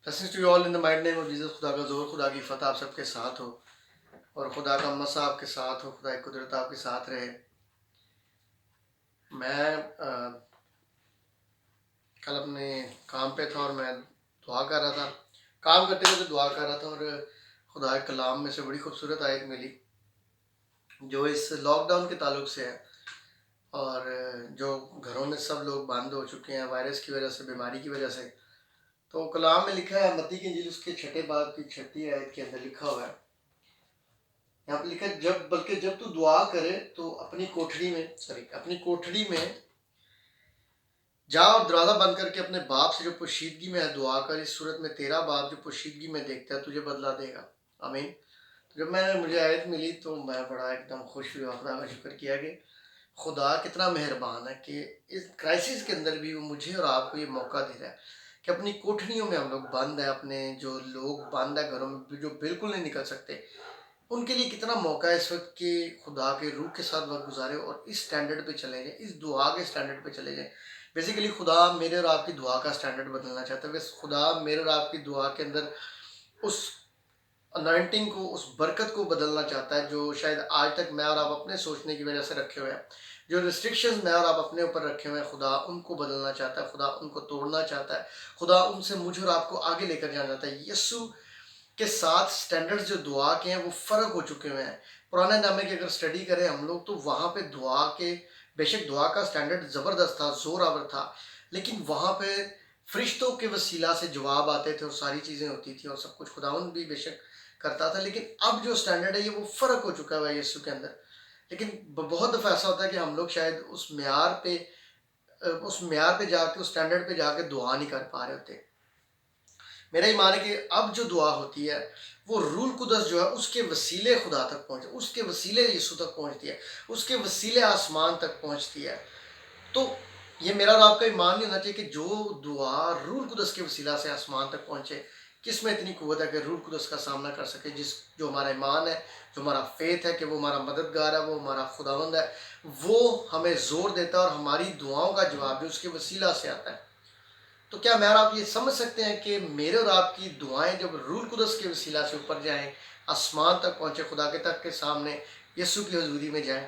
Blessings to you all in the might name of Jesus. खुदा का जोर, खुदा की फतह आप सबके साथ हो और खुदा का मसा आपके साथ हो, खुदा की कुदरत आपके साथ रहे। मैं कल अपने काम पे था और मैं दुआ कर रहा था, काम करते करते दुआ कर रहा था और खुदा के कलाम में से बड़ी खूबसूरत आयत मिली जो इस लॉकडाउन के ताल्लुक से है और जो घरों में सब लोग बंद हो चुके हैं वायरस की वजह से, बीमारी की वजह से। तो कलाम में लिखा है, मत्ती की इंजील उसके 6 बाब की 6 आयत के अंदर लिखा हुआ है, यहाँ पे लिखा है, जब तू दुआ करे तो अपनी कोठरी में जा और दरवाजा बंद करके अपने बाप से जो पोशीदगी में है दुआ कर। इस सूरत में तेरा बाप जो पोशीदगी में देखता है तुझे बदला देगा। आमीन। तो जब मुझे आयत मिली तो मैं बड़ा एकदम खुश हुआ, खुदा का शुक्र किया कि खुदा कितना मेहरबान है कि इस क्राइसिस के अंदर भी वो मुझे और आपको ये मौका दे रहा है कि अपनी कोठरियों में हम लोग बंद है, अपने जो लोग बंद है घरों में जो बिल्कुल नहीं निकल सकते, उनके लिए कितना मौका है इस वक्त कि खुदा के रूह के साथ वक्त गुजारे और इस स्टैंडर्ड पे चले जाएं, इस दुआ के स्टैंडर्ड पे चले जाएं। बेसिकली खुदा मेरे और आपकी दुआ का स्टैंडर्ड बदलना चाहता है। बस खुदा मेरे और आपकी दुआ के अंदर उस अनॉइंटिंग को, उस बरकत को बदलना चाहता है जो शायद आज तक मैं और आप अपने सोचने की वजह से रखे हुए हैं। जो रिस्ट्रिक्शंस मैं और आप अपने ऊपर रखे हुए हैं, खुदा उनको बदलना चाहता है, खुदा उनको तोड़ना चाहता है, खुदा उनसे मुझे और आपको आगे लेकर जाना चाहता है। यीशु के साथ स्टैंडर्ड्स जो दुआ के हैं वो फ़र्क हो चुके हुए हैं। पुराने नामे की अगर स्टडी करें हम लोग तो वहाँ पे दुआ के, बेशक दुआ का स्टैंडर्ड ज़बरदस्त था, ज़ोर-आवर था, लेकिन वहाँ पे फरिश्तों के वसीला से जवाब आते थे और सारी चीज़ें होती थी और सब कुछ खुदावंद भी बेशक करता था। लेकिन अब जो स्टैंडर्ड है ये वो फ़र्क हो चुका है यीशु के अंदर। लेकिन बहुत दफ़ा ऐसा होता है कि हम लोग शायद उस म्यार पे जाके, उस स्टैंडर्ड पे जाके दुआ नहीं कर पा रहे होते। मेरा ईमान है कि अब जो दुआ होती है वो रूल कुदस जो है उसके वसीले खुदा तक पहुँचे, उसके वसीले यीशु तक पहुँचती है, उसके वसीले आसमान तक पहुँचती है। तो ये मेरा और आपका ईमान नहीं होना चाहिए कि जो दुआ रूल कुदस के वसीला से आसमान तक पहुँचे, किस में इतनी कुव्वत है कि रूल कुदस का सामना कर सके। जो हमारा ईमान है, जो हमारा फेथ है कि वो हमारा मददगार है, वो हमारा खुदावंद है, वो हमें ज़ोर देता है और हमारी दुआओं का जवाब भी उसके वसीला से आता है। तो क्या मैं और आप ये समझ सकते हैं कि मेरे और आपकी दुआएं जब रूल कुदस के वसीला से ऊपर जाएं, आसमान तक पहुंचे, खुदा के तक के सामने यीशु की हजूरी में जाएं,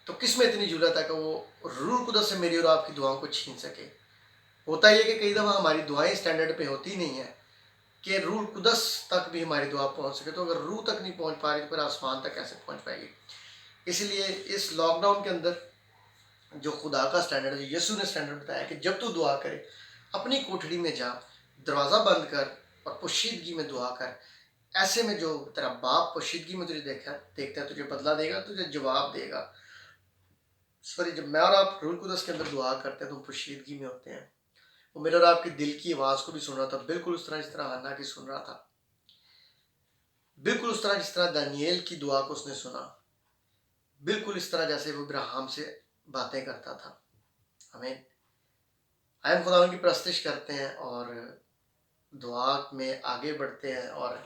तो किस में इतनी जरूरत है कि वो रूल कुदस से मेरी और आपकी दुआओं को छीन सके। होता ही है कि कई दफ़ा हमारी दुआएं स्टैंडर्ड पे होती नहीं है कि रूल कुदस तक भी हमारी दुआ पहुंच सके। तो अगर रूह तक नहीं पहुंच पा रही तो फिर आसमान तक कैसे पहुंच पाएगी। इसलिए इस लॉकडाउन के अंदर जो खुदा का स्टैंडर्ड है, यीशु ने स्टैंडर्ड बताया कि जब तू दुआ करे अपनी कोठरी में जा, दरवाज़ा बंद कर और पोशीदगी में दुआ कर। ऐसे में जो तेरा बाप पोशीदगी में तुझे देखता है तुझे बदला देगा, तुझे जवाब देगा। सॉरी, जब मैं और आप रूल कुदस के अंदर दुआ करते हैं तो पोशीदगी में होते हैं। वो मेरे और आपके दिल की आवाज़ को भी सुन रहा था, बिल्कुल उस तरह जिस तरह हन्ना की सुन रहा था, बिल्कुल उस तरह जिस तरह दानियेल की दुआ को उसने सुना, बिल्कुल इस तरह जैसे वो इब्राहिम से बातें करता था। हमें आयम खुदा की प्रस्तिश करते हैं और दुआ में आगे बढ़ते हैं और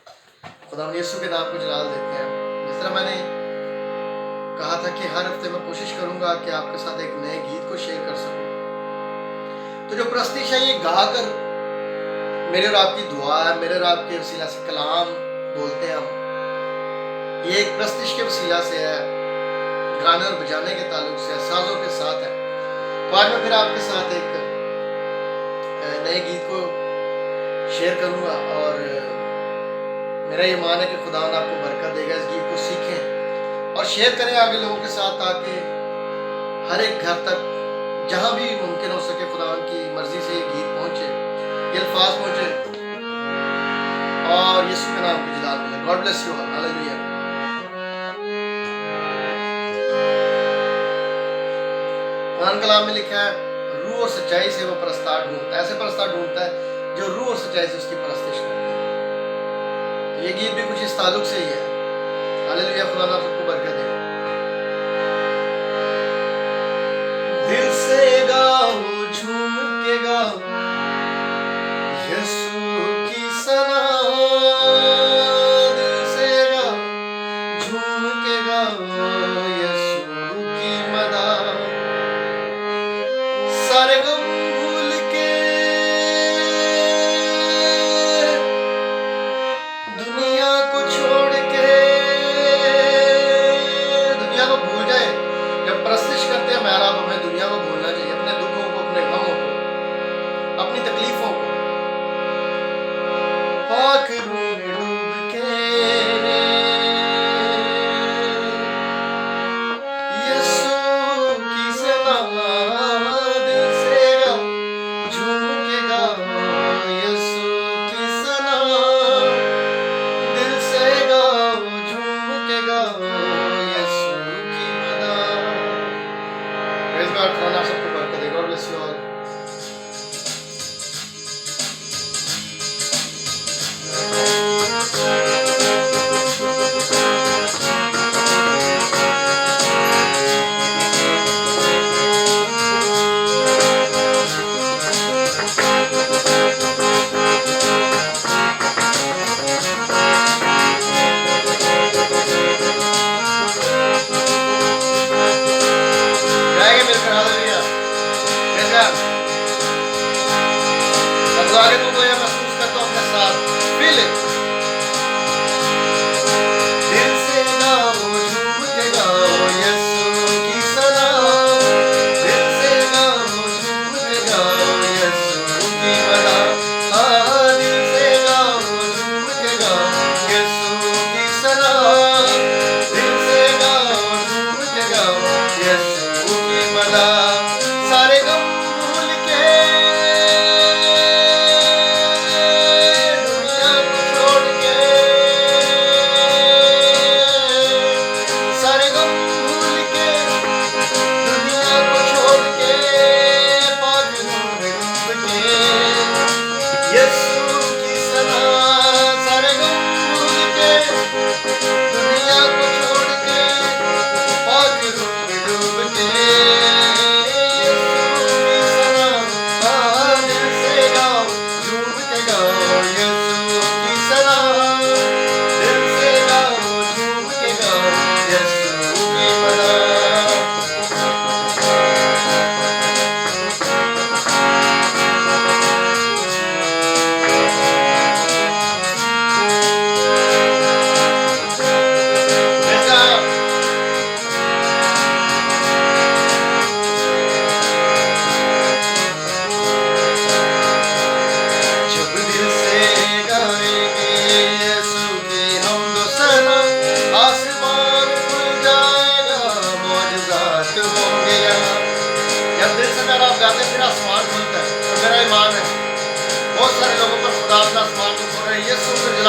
खुदा यीशु के नाम को जलाल देते हैं। जिस तरह मैंने कहा था कि हर हफ्ते मैं कोशिश करूंगा कि आपके साथ एक नए गीत को शेयर कर सकूं। तो जो प्रस्तिश है ये गाकर मेरे और आपकी दुआ है, मेरे और आपके वसीला से कलाम बोलते हैं हम, ये एक प्रस्तिश के वसीला से है, गाने और बजाने के ताल्लुक से है, साजों के साथ है। तो आज मैं फिर आपके साथ एक नए गीत को शेयर करूंगा और मेरा ये मान है कि खुदा आपको बरकत देगा। इस गीत को सीखें और शेयर करें आगे लोगों के साथ ताकि हर एक घर तक जहां भी मुमकिन हो सके खुदा की मर्जी से ये गीत पहुंचे, ये अल्फाज पहुंचे और यीशु के नाम की जलाल मिले। God bless you all. Hallelujah. Quran कलाम में लिखा है, रूह और सच्चाई से वो परस्तार ढूंढता है, ऐसे परस्तार ढूंढता है जो रूह और सच्चाई से उसकी परस्तिश करते हैं। तो ये गीत भी कुछ इस ताल्लुक से ही है। हालेलुया। खुदा आप सबको बरकत दे। दिल से गाओ, झूम के गाओ यीशु की सना, दिल से गाओ, झूम के गाओ यीशु की मदा, सारे गम भूल के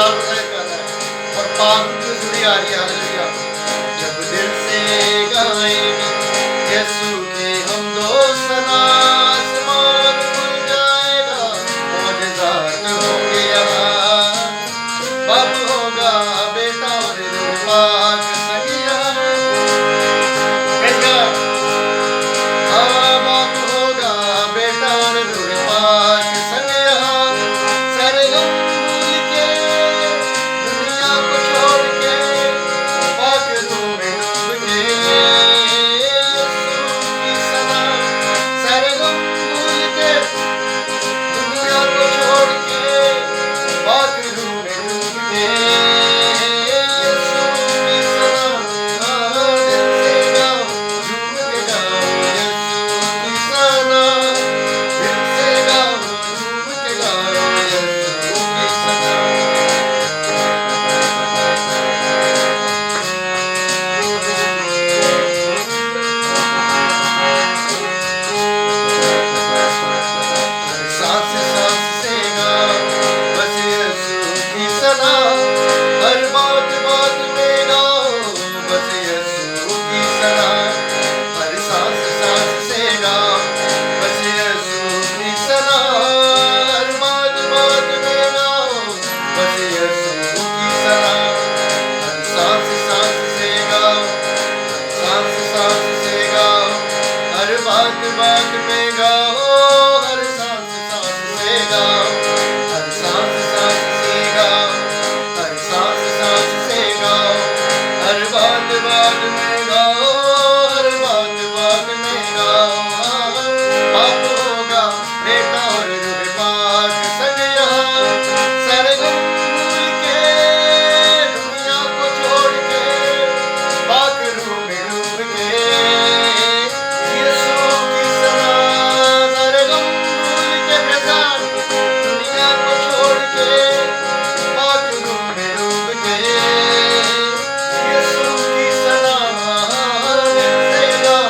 सलाम गाना है और पाक की जुड़ी आ रही है हालेलुया। जब दिल से गाएंगे यीशु की हम दो सना, आसमान खुल जाएगा, मौजज़ात होंगे यहाँ, बाप होगा बेटा और रूह पाक सगिया। Praise God। हाँ, बाप होगा बेटा और रूह पाक सगिया। सरगम भूल के दुनिया को छोड़ के पाक रूह में डूब के यीशु की सना। सरगम भूल के दुनिया को छोड़ के पाक रूह में डूब के यीशु की सना। हाँ, दिल से गाओ, झूम के गाओ यीशु की सना। दिल से गाओ, झूम के गाओ यीशु की सना। हर सांस सांस से गाओ बस यीशु की सना। हर बात बात में गाओ बस यीशु की सना। हर सांस सांस से गाओ बस यीशु की सना। हर बात बात में गाओ बस यीशु की सना। हर सांस सांस से गाओ, सांस सांस से गाओ, हर बात बात में गाओ, हर सांस सांस से गाओ, हर सांस सांस से गाओ, हर सांस सांस से गाओ, हर बात बात में गाओ, हर बात बात में गाओ। बाप होगा बेटा और रूह पाक संग यहाँ। सरगम भूल के दुनिया को छोड़ के पाक रूह में डूब के यीशु की सना। सरगम भूल के प्रधान दुनिया को छोड़ के पाक रूह में डूब के यीशु की सना। दिल से गाओ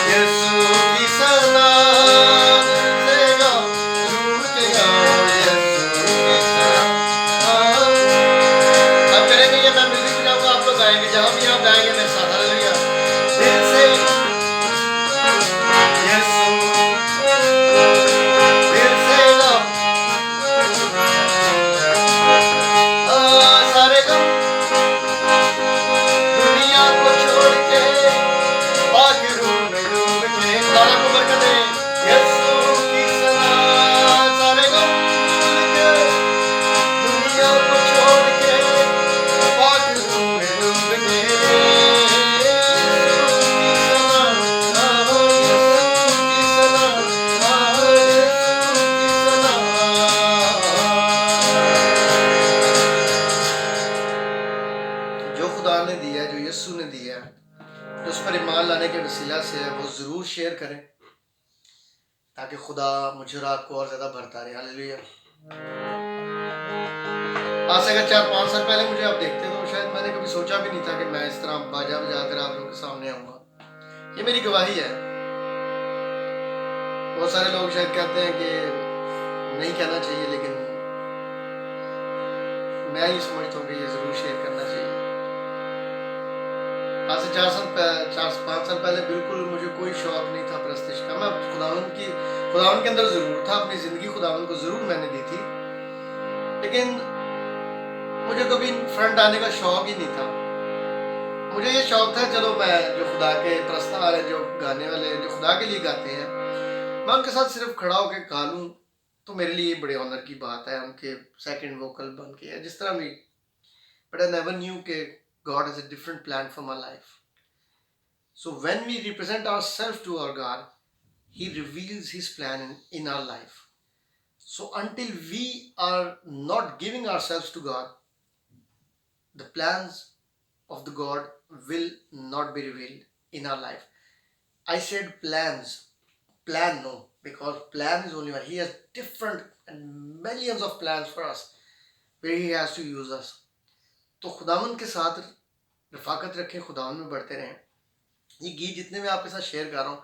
यीशु की सना। दिल से गाओ, झूम के गाओ यीशु की सना। अब करेंगे ये, मैं म्यूजिक बजाऊंगा, आप लोग गाएंगे, जहां भी आप गाएंगे मेरे साथ हालेलुया। दिल से यीशु, दिल से गाओ। सारे गम दुनिया को छोड़ के पाक रूह में डूब के खुदा को बरकत दे यीशु की सना। सारे गम भूल के दुनिया को छोड़ के पाक रूह में डूब के यीशु की सना। यीशु की सना। यीशु की सना। जो खुदा ने दिया है, जो यीशु ने दिया है, जो उस पर ईमान लाने के वसीला से है, वो ज़रूर शेयर करें ताकि खुदा मुझे और आपको और ज़्यादा भरता रहे हालेलुया। आज से अगर 4-5 साल पहले मुझे आप देखते तो शायद मैंने कभी सोचा भी नहीं था कि मैं इस तरह बाजा बजा कर आप लोगों के सामने आऊँगा। ये मेरी गवाही है। बहुत सारे लोग शायद कहते हैं कि नहीं कहना चाहिए, लेकिन मैं ही समझता हूँ कि ये ज़रूर शेयर करना चाहिए। आज से 4-5 साल पहले बिल्कुल मुझे कोई शौक नहीं था प्रस्तिश का। मैं खुदावन के अंदर ज़रूर था, अपनी ज़िंदगी खुदावन को ज़रूर मैंने दी थी, लेकिन मुझे कभी फ्रंट आने का शौक ही नहीं था। मुझे ये शौक था चलो मैं जो खुदा के प्रस्ताव है, जो गाने वाले जो खुदा के लिए गाते हैं, मैं उनके साथ सिर्फ खड़ा होकर गा लूँ तो मेरे लिए बड़े ऑनर की बात है, उनके सेकंड वोकल बन के या जिस तरह भी। बट आई नेवर न्यू कि God has a different plan for my life. So when we represent ourselves to our God, He reveals His plan in our life. So until we are not giving ourselves to God, the plans of the God will not be revealed in our life. I said plans. Plan no, because plan is only one. He has different and millions of plans for us where He has to use us. तो खुदावन के साथ रफाकत रखें, खुदावन में बढ़ते रहें। ये गीत जितने मैं आपके साथ शेयर कर रहा हूँ,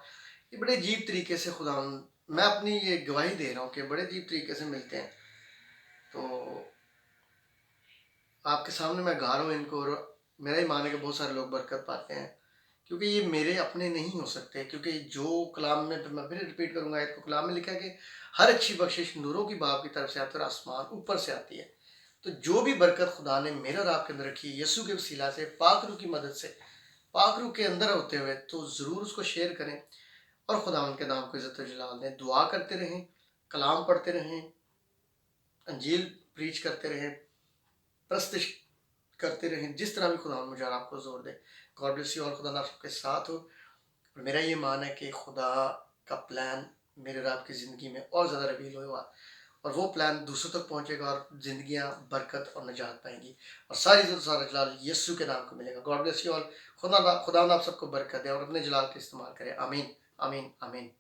ये बड़े अजीब तरीके से खुदावन, मैं अपनी ये गवाही दे रहा हूँ कि बड़े अजीब तरीके से मिलते हैं। तो आपके सामने मैं गा रहा हूँ इनको, और मेरा ही मान है कि बहुत सारे लोग बरकत पाते हैं, क्योंकि ये मेरे अपने नहीं हो सकते। क्योंकि जो कलाम में, मैं फिर रिपीट करूँगा आयत को, कलाम में लिखा है कि हर अच्छी बख्शिश नूरों की बाप की तरफ से आती है और आसमान ऊपर से आती है। तो जो भी बरकत खुदा ने मेरे और आपके अंदर रखी है यीशु के वसीला से, पाक रूह की मदद से, पाक रूह के अंदर होते हुए, तो ज़रूर उसको शेयर करें और खुदा उनके नाम को इज़्ज़त व जलाल दें। दुआ करते रहें, कलाम पढ़ते रहें, अंजील प्रीच करते रहें, प्रस्तिश करते रहें, जिस तरह भी खुदा मुझे और आपको जोर दे। गॉड ब्लेस यू, और खुदा ना सबके साथ हो। और मेरा ये मान है कि खुदा का प्लान मेरे और आपकी ज़िंदगी में और ज़्यादा रिवील होगा, और वो प्लान दूसरों तक पहुंचेगा, और ज़िंदगियां बरकत और निजात पाएंगी, और सारी इज़्ज़त सारा जलाल यीशु के नाम को मिलेगा। God bless you all. खुदा आप सबको बरकत दे और अपने जलाल का इस्तेमाल करें। आमीन, आमीन, आमीन।